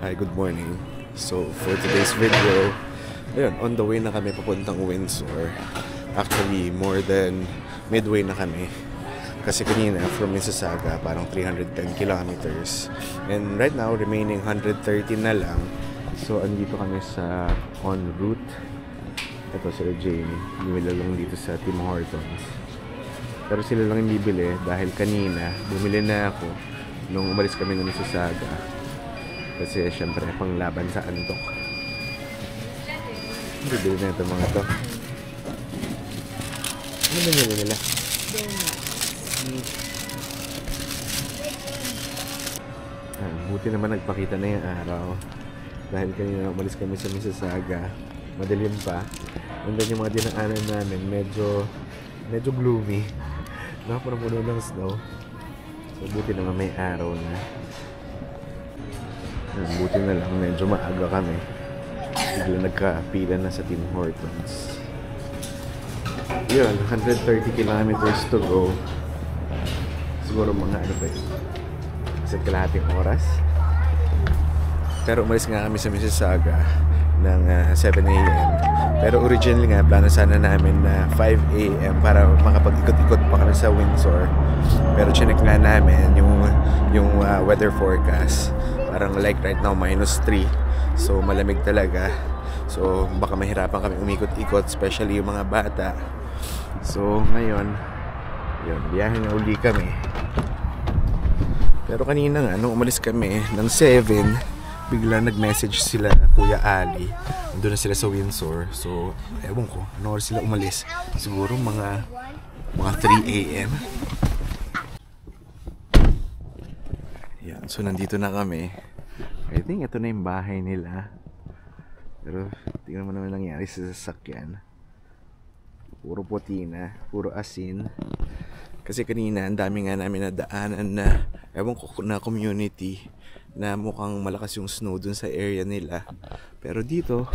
Hi, good morning. So, for today's video, ayun, on the way na kami papuntang Windsor. Actually, more than midway na kami. Kasi kanina, from Mississauga, parang 310 kilometers. And right now, remaining 130 na lang. So, andito kami sa en route. Ito sila Jamie. Bumili lang dito sa Tim Hortons. Pero sila lang yung bibili dahil kanina, bumili na ako nung umalis kami ng Mississauga. Kasi syempre panglaban sa antok. Bibili na ito mga to. Ano ba nila? Buti naman nagpakita na yung araw. Dahil kanina umalis kami sa Mississauga. Madilim pa. And then yung mga dinaanan namin medyo gloomy. Nakapuno ng snow. So buti naman may araw na. Buti na lang, medyo maaga kami. Bigla nagkapila na sa Tim Hortons. Yun, 130 kilometers to go. Siguro mga ano ba yun? Isa't kalahating oras. Pero umalis nga kami sa Mississauga ng 7 a.m. Pero originally nga, plano sana namin na 5 a.m. para makapag-ikot-ikot pa kami sa Windsor. Pero chinek nga namin yung weather forecast. Parang like right now, -3. So, malamig talaga. So, baka mahirapan kami umikot-ikot, especially yung mga bata. So, ngayon, yun, biyahe na uli kami. Pero kanina nga, nung umalis kami ng 7, bigla nag-message sila Kuya Ali. Doon na sila sa Windsor. So, ewan ko, ano oras sila umalis? Siguro mga 3 a.m. Yan, so nandito na kami. I think ito na yung bahay nila. Pero tingnan mo naman nangyari sa sasakyan. Puro puti na, puro asin. Kasi kanina, ang dami nga namin nadaanan na ewan ko na community na mukhang malakas yung snow dun sa area nila. Pero dito,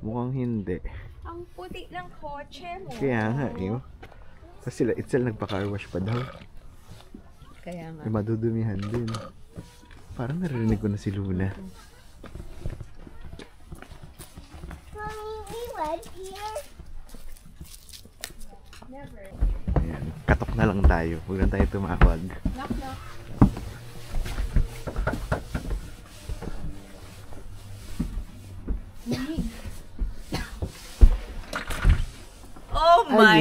mukhang hindi. Ang puti ng kotse mo. Kaya nga, eh. Kasi sila itself nagpa-car wash pa daw. Kaya nga. May madudumihan din. Parang narinig ko na si Luna. Ayan, katok na lang tayo. Huwag lang tayo tumawag. Knock, knock. Oh my!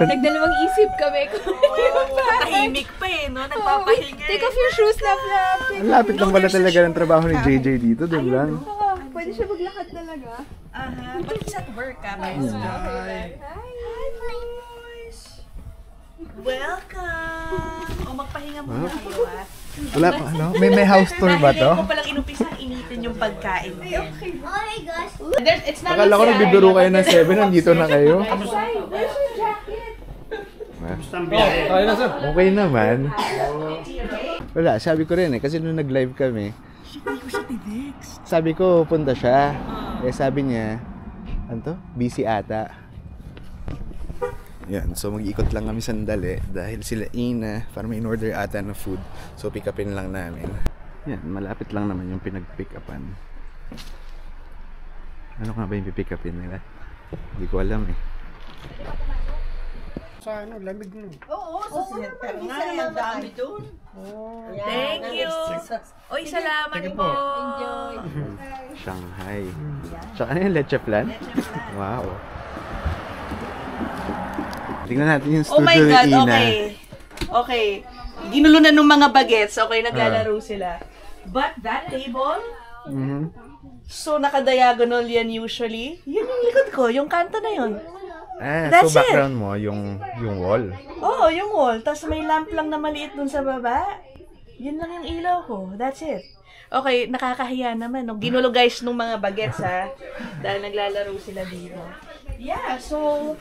Nagdalawang isip kami. Tahimik pa eh, no? Nagpapahinga. Take off your shoes, lap. Ang lapit lang pala talaga ng trabaho ni JJ dito, di ba? Pwede siya maglakad talaga. Aha, but he's at work, Hi. boys! Welcome! O, magpahinga muna kayo, ah. Wala pa, ano? May house tour ba to? Dahil ko palang inumpisang initin yung pagkain. Okay. Oh my gosh. It's not Akala ko nagbibiro kayo ng 7, nandito na kayo. Where's your jacket? Okay naman. Wala, sabi ko rin eh, kasi nung nag-live kami, Hindi ko siya tinext. sabi ko punta siya. Eh sabi niya, ano to? Busy ata. Yan, so mag-ikot lang kami sandali dahil sila Ina, para may in-order ata na food. So pick upin lang namin. Yan, malapit lang naman yung pinag-pick upan. Ano nga ba yung pick upin nila? Hindi ko alam eh. Sa ano, lamig mo. Oo, sa center nga, ang dami doon. Thank you! Oy, salamat po! Enjoy. Shanghai. Tsaka ano yung leche flan? Wow. Tingnan natin yung Oh studio my ni God, Ina. okay. Okay. Ginulo na ng mga bagets. Okay, naglalaro sila. But that table, so naka-diagonal yan usually. Yun yung likod ko, yung kanto na yun. So That's background mo, yung wall. Oo, yung wall. Tapos may lamp lang na maliit dun sa baba. Yun lang yung ilaw ko. That's it. Okay, nakakahiya naman. No? Ginulo guys nung mga bagets ha. Dahil naglalaro sila dito. Yeah, so...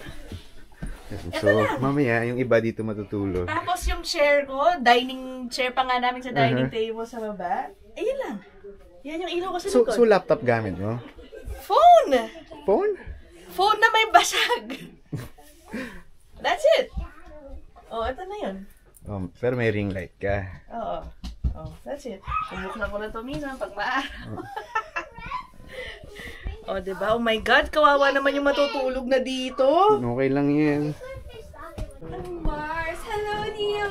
So, mamaya, yung iba dito matutulog. Tapos yung chair ko, dining chair pa nga namin sa dining table sa baba. Ayun lang. Yan yung ilaw ko sa likod. So laptop gamit mo? Phone! Phone? Phone na may basag. That's it. Oh, ito na yun. Pero may ring light ka. Oo. Oh, that's it. Sumukla ko na to minsan pag maaraw. Oh, diba? Oh my God, kawawa naman yung matutulog na dito. Okay lang yan. Mars, hello, Neo.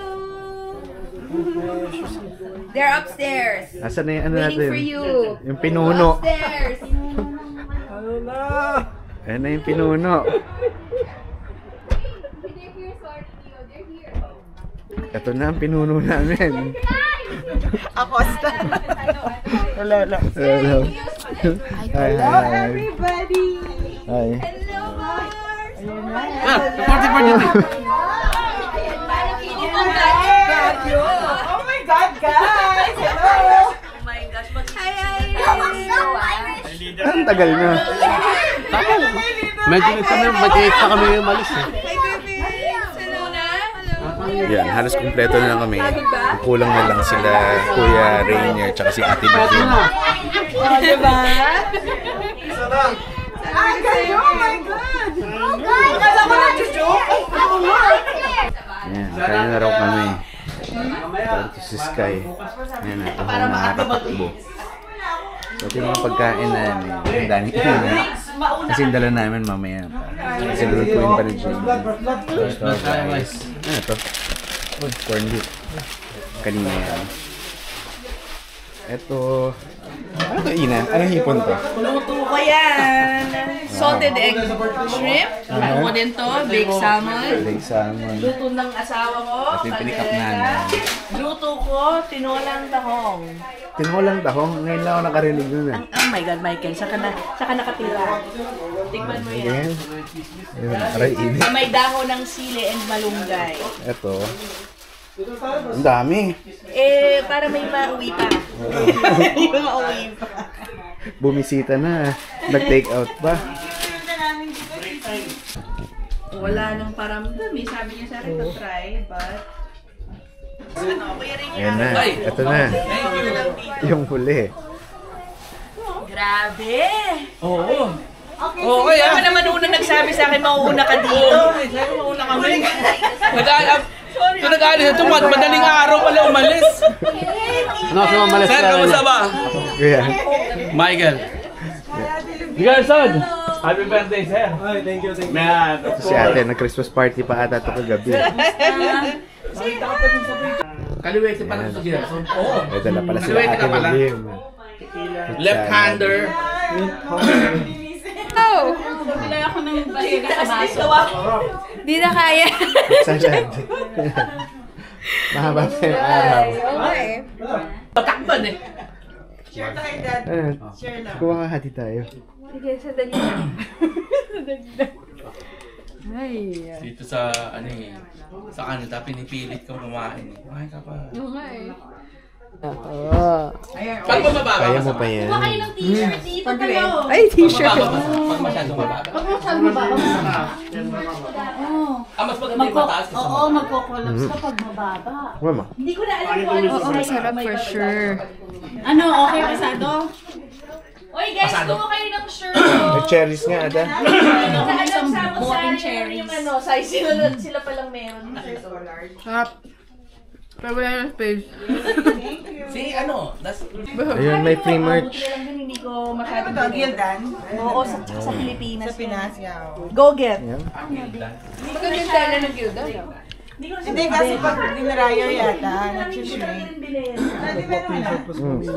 They're upstairs. Asan na yung ano Waiting natin? for you. Yung pinuno. Upstairs. Ayan na yung pinuno. Ito na ang pinuno namin. Acosta. Hello. Hello. Hi, hi. Everybody. Hi. Hello, Mars. Oh my God, guys! Hello! Oh my gosh, Ang tagal na. Medyo mag-8 pa kami umalis eh. Yan, halos kumpleto na lang kami. Kulang na lang sila Kuya Rainier tsaka si Ate Bevin. Oh, diba? Ay, kayo! Oh my God! Oh, God. Kala ko na-joke! Yan, kaya na raw kami. Ito si Sky. Yan na, ito ang nakakatakbo. So, ito yung mga pagkain namin. Ang dami ko na. Kasi yung dala namin mamaya. Kasi lulutuin pa ni Jane. Ito, guys. Ano ito? Corn beef. Kanina yan. Ito. Ano to, Ina? Anong hipon to? Luto ko yan! Salted egg shrimp. Luto ko din to. Baked salmon. Baked salmon. Luto ng asawa ko. Ito yung pinikap kaldereta. namin. Luto ko, tinolang tahong. Tinolang tahong. Ngayon lang ako nakarinig nun eh. Oh my God, Michael. Saka nakatira. Tikman mo yan. Ayan. Ayun, aray init. May dahon ng sili and malunggay. Ito. Ang dami. Para may mauwi pa. May mauwi pa. Bumisita na. Nag-take out pa. Wala nang paramdam eh. Sabi niya sa akin to try, but... Ano, kuya rin Ayan na. Ito na. Yung huli. Grabe! Oo. Okay, ako naman una nagsabi sa akin, mauuna ka dito. Sabi mo una kami. Nag-aalis ito, madaling araw pala umalis. Ano kasi umalis ka? Sir, kamusta ba? Kuya. Michael. Miguel, son! Happy birthday, sir. Ay, thank you. Man, Si ate, nag-Christmas party pa ata ito kagabi. Kaliwete pa lang sa Gerson. Oo. May dala pala sila Kaliwete ate ka pala. Lim. Left-hander. Oh, Wala ako ng baliga sa baso. di na kaya. Salad. Mahaba pa yung araw. Okay. Patakban eh. Kuha ka hati tayo. Sige, sadali lang. Dito sa, ano eh, sa Canada, pinipilit kang kumain. Kumain ka pa. Pag mababa Kaya ka mo pa yan. Kayo ng t-shirt dito kayo. Ay, t-shirt. Pag masyadong mababa. Mas maganda yung mataas kasi Oo, magko-collapse kapag mababa. Mama. Hindi ko na alam kung ano. Oo, masarap for sure. Ano, okay pasado? Oy guys, kuha kayo ng shirt. May cherries nga ata. Boting cherries. Yung ano, size sila palang meron. Pero wala na space. Si ano, that's... Ayun, may free merch. Hindi ko masyadong Ito, Gildan? Oo, sa Pilipinas. Sa Pinas, yeah. Go get. Yan. Maganda yung tela ng Gilda, no? Hindi kasi pag dinaraya yata, nag-shrink.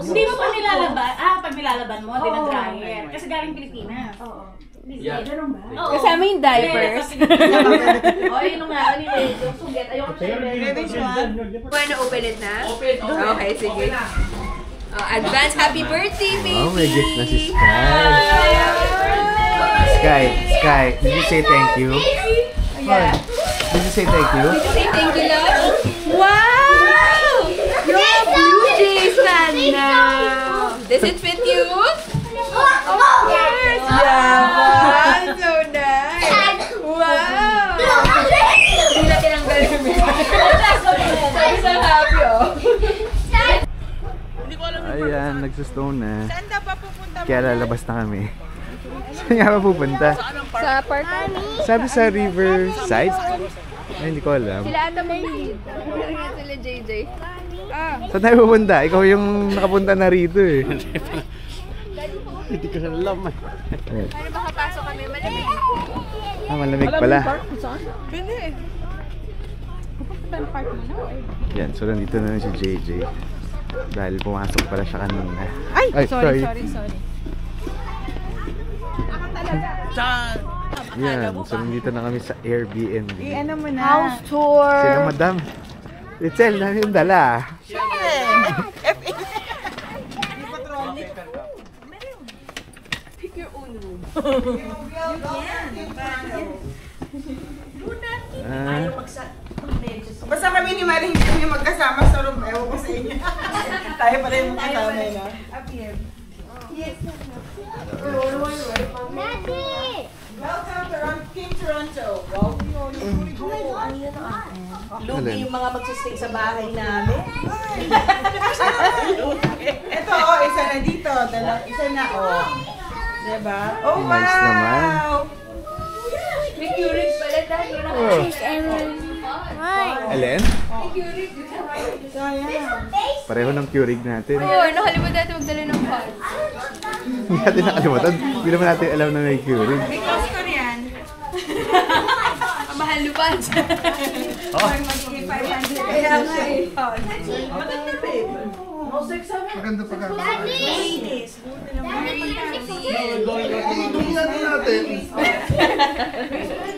Hindi mo pa nilalaban? Pag nilalaban mo, dinag-dryer. Kasi galing Pilipinas. Oo. Yeah. Oo. Kasama yung diapers. Oh, yun nga. Anyway, yung sugat. Ayoko siya. Wanna open it na? Open, open. Okay, sige. Advance happy birthday, baby! Oh, may gift na si Sky. Sky, did you say thank you? Yeah. Did you say thank you? Say thank you, love. Wow! You're a Blue Jays fan now. Does it fit you? Of course. Yeah. So nice. Wow. Hindi na tinanggal yung I'm so happy, oh. Ayan, nagsustone na. Saan daw pa pupunta? Kaya lalabas na kami. Saan nga pa pupunta? Sa park. Sabi sa Riverside? Ay, hindi ko alam. Sila ata may lead. Sila JJ. Saan tayo pupunta? Ikaw yung nakapunta na rito eh. Hindi ko alam eh. Paano makapasok kami? Malamig. Malamig pala. Pwede. Pupunta ng park mo na. Yan, so nandito na si JJ. Dahil pumasok pala siya kanina. Ay, sorry. Yan, so nandito na kami sa Airbnb. Ano mo na? House tour. Sila madam. Itzel, dami yung dala. Pick your own room. Basta kami ni Marie hindi kami magkasama sa room. Ewan ko sa inyo. Tayo pala yung magkasama na. Welcome to Team Toronto. Lugi yung mga magsistay sa bahay namin. Ito, isa na dito. Isa na, Diba? Oh, wow! Nice naman. May Keurig pala dahil. Alin? Pareho ng Keurig natin. Oo, nakalimutan natin magdala ng pods. Hindi natin nakalimutan. Hindi naman natin alam na may Keurig. Because ko yan. Ang mahal lupan. Magiging 500. Kaya nga eh. Maganda babe. Maganda pa ka. Ladies.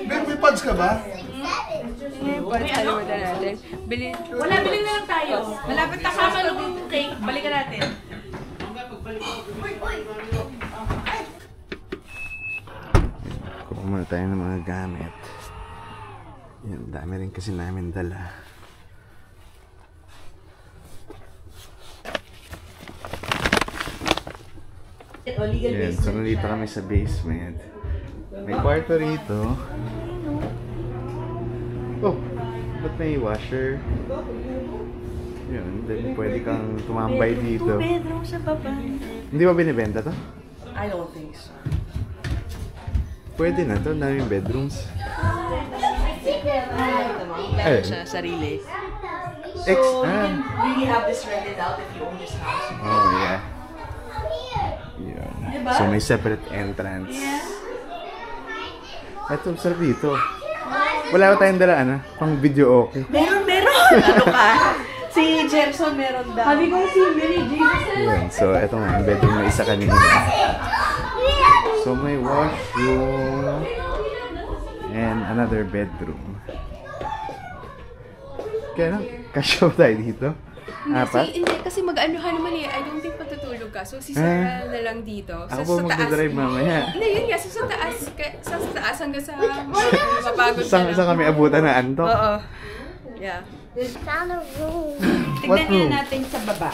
May pods ka ba? Pods, kalimutan natin. Wala, bili na lang tayo. Malapit na kasama nung cake. Balikan natin. Kuha muna tayo ng mga gamit. Yan, dami rin kasi namin dala. Yan, so nandito kami sa basement. May kwarto rito. Oh, ba't may washer? Yun, then pwede kang tumambay dito. 2 bedrooms sa baba. Hindi ba binibenta to? I don't think so. Pwede na to, ang daming bedrooms. Meron siya sarili. You Really have this rented out if you own this house. Oh, yeah. Yun. So, may separate entrance. Ito, sarap dito. Wala ba tayong dala, pang video okay? Meron! Ano ka? Si Jefferson meron daw. Sabi ko si Mary Jesus. Yun. So, ito nga, yung bedroom na isa kanina. So, may washroom and another bedroom. Kaya lang, kasya ba tayo dito? Apat? Kasi mag-anuhan naman eh. I don't think matutulog ka. So, si Sarah na lang dito. Ako ba magdadrive mamaya? Hindi, yun nga. So, sa taas hanggang sa mapagod ka Saan kami abutan na antok? Oo. Yeah. What room? natin sa baba.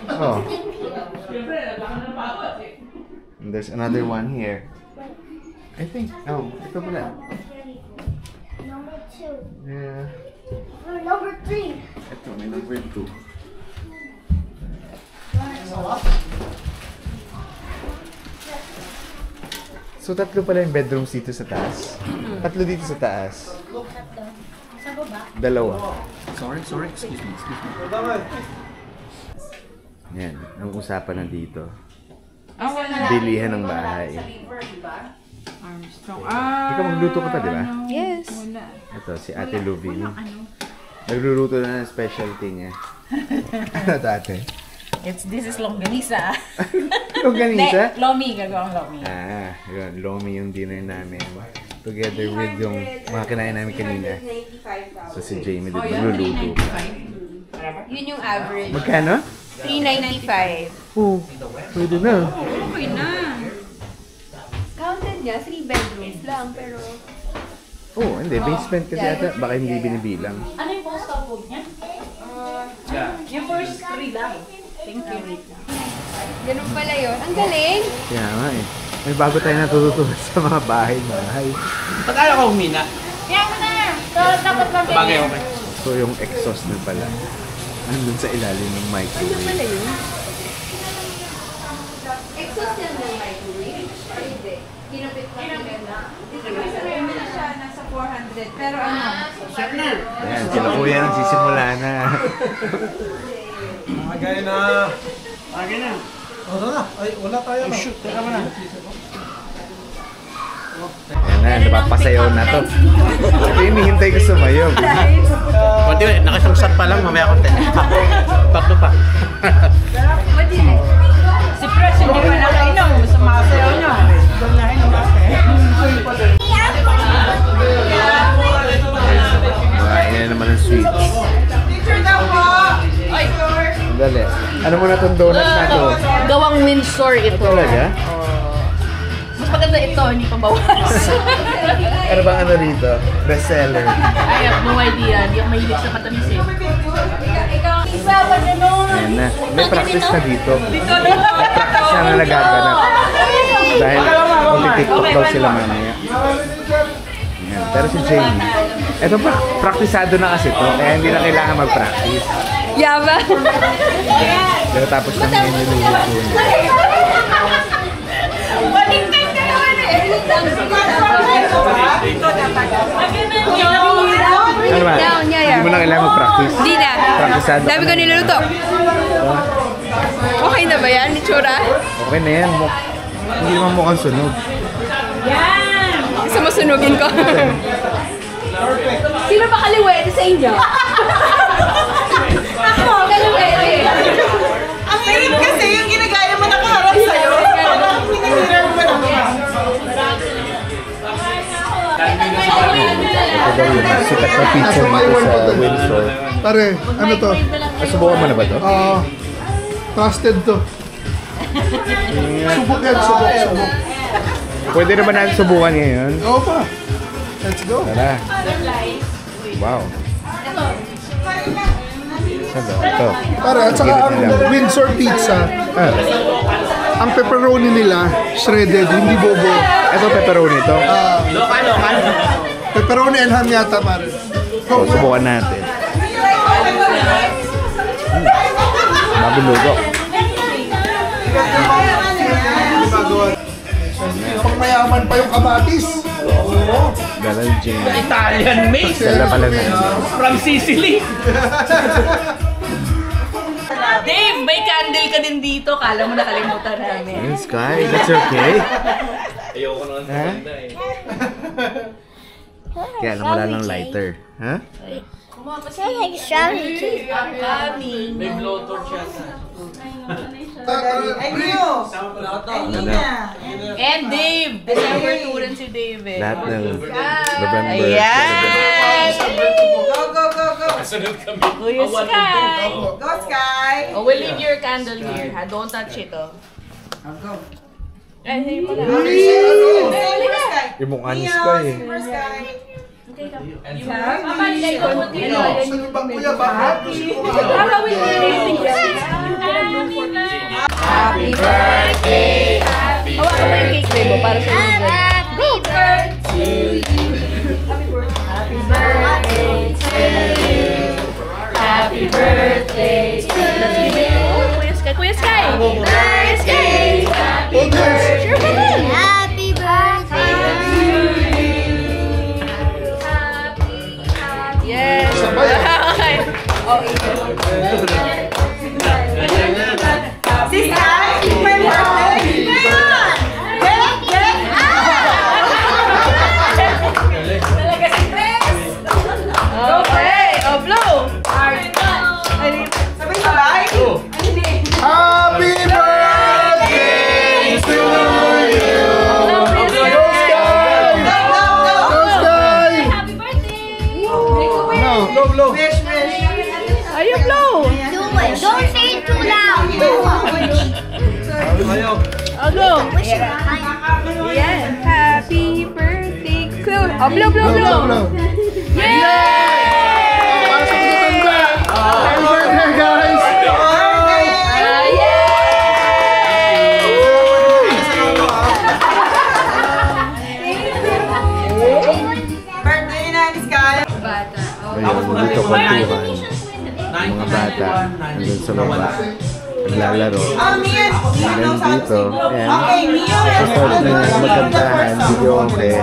Oh. And there's another one here. I think, ito pala. Number 2. Yeah. Or number 3. Ito, may number 2. So, tatlo pala yung bedrooms dito sa taas. Tatlo dito sa taas. Sa baba? Dalawa. Sorry, excuse me. Yan, ang usapan na dito. Bilihan ng bahay. Ikaw magluto ka pa, di ba? Yes. Ito, si Ate Luvin. Nagluluto na ng specialty niya. Ano dati? This is longganisa. Longganisa? Lomi, gagawang lomi. Yun. Lomi yung dinner namin. Together with yung mga kinain namin kanina. So si Jamie din nagluluto. Yun yung average. Magkano? $395. Oo. Pwede na. Okay na. Counted niya, 3 bedrooms lang, pero... Oo, hindi. Basement kasi ata. Baka hindi binibilang. Ano yung postal code niya? Yung first 3 lang. Thank you. Ganun pala yun. Ang galing! Kaya nga eh. May bago tayo natututunan sa mga bahay-bahay. Pag-ala ka humina. Kaya mo na! So, dapat lang Bagay, okay. So yung exhaust na pala. Andun sa ilalim ng microwave. Ano pala yun? Exhaust yan ng microwave? Hindi. Kinapit na. 400. Pero ano? Ayan, sila kuya nagsisimula na. Agay na. Agay na. O, na. Ay, wala tayo. Oh, shoot. Teka mo na. Ayan na, napapasayaw na to. Ito yung hinihintay ko sumayaw. Kunti, nakasungsat pa lang. Mamaya konti. Bakto pa. Si Press, hindi pa nakainom. Sumasayaw niya. Ganyahin ang Ayan naman ang sweets. Picture daw po! Dali. Ano mo na itong donut na to? Gawang Windsor ito. Talaga? Mas maganda ito, hindi pa bawas. Ano ba ano rito? Bestseller. I have no idea. Hindi ako mahilig sa matamis eh. Ayan na. May practice na dito. Practice na nagaganap. Dahil mag-tiktok daw sila mamaya. Ayan. Pero si Jamie, eto praktisado na kasi to. Kaya hindi na kailangan mag-practice. Yaba. Pero tapos na ngayon niluluto niya. Ano ba? Hindi mo na kailangan mag-practice. Di na. Praktisado. Dami ko niluluto. Okay na ba yan, Itsura? Okay na yan. Hindi naman mukhang sunog. Gusto mo sunugin ko? Sino ba kaliwete sa inyo? Ako, kaliwete. Ang hirap kasi yung ginagaya mo nakaharap sa'yo. Parang pinahirap mo naman. Ito daw yung sikat na pizza dito sa Windsor. Pare, ano to? Subukan mo na ba to? Trusted to. Subok yan, subok. Pwede naman natin subukan ngayon. Oo pa. Let's go. Tara. Wow. Saan ba? Ito. Pare, at saka ang Windsor pizza, ang pepperoni nila, shredded, hindi bobo. Ito pepperoni ito. Pepperoni and ham yata, pare. So, subukan natin. Mabulugo. Pang mayaman pa yung kamatis. Galal Jane. Italian mix. Sala pala na. From Sicily. Dave, may candle ka din dito. Kala mo nakalimutan namin. Hey, Sky, that's okay. Ayoko na ng maganda eh. Kaya lang wala ng lighter. Ha? May blowtorch yata. Ay, Neo! Ay, Nina! And Dave! December 2 rin si Dave eh. Lahat ng November. Ayan! Go, go, go, go! Kasunod kami. Kuya Sky! Go, Sky! Oh, we'll leave your candle here, ha? Don't touch it, oh. Ay, hindi pala. Yung mukha ni Sky eh. Super Sky! Mamalay ko. Saan yung bang kuya? Bakit? Happy birthday! Hawakan mo yung cake, Bebo, para sa inyo. Happy birthday to you. Happy birthday to you. Happy birthday to you. Kuya Sky! Kuya Sky! Kuya Sky! Happy birthday. Happy birthday to you. Yes! Okay. Oh, Si Sky! May birthday! Ngayon! Get! Get! Talaga si Chris! okay! Oh, blow! Sabay-sabay! Happy birthday to you! Go, Sky! Go, go, go! Go, Sky! Happy birthday. No. Wish, wish! Ayaw, blow! Do it. Don't say it too loud. Do it. Oh, blow! Wish it behind. Yan! Happy birthday! Oh, blow, blow, blow! Para sa matanda. Happy birthday, guys! Birthday na ni Sky! Ayun, dito kwentuhan. Mga bata, nandun sa baba. Naglalaro. Oh, Mia! Hanggang dito. Ayan. Okay, Mia! Sa start na magkantahan, video okay.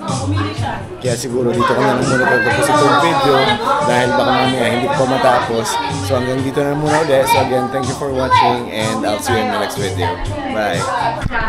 Umili siya. Kaya siguro dito ko na lang muna tapos itong video dahil baka mamaya hindi ko pa matapos. So hanggang dito na muna ulit. So again, thank you for watching and I'll see you in the next video. Bye!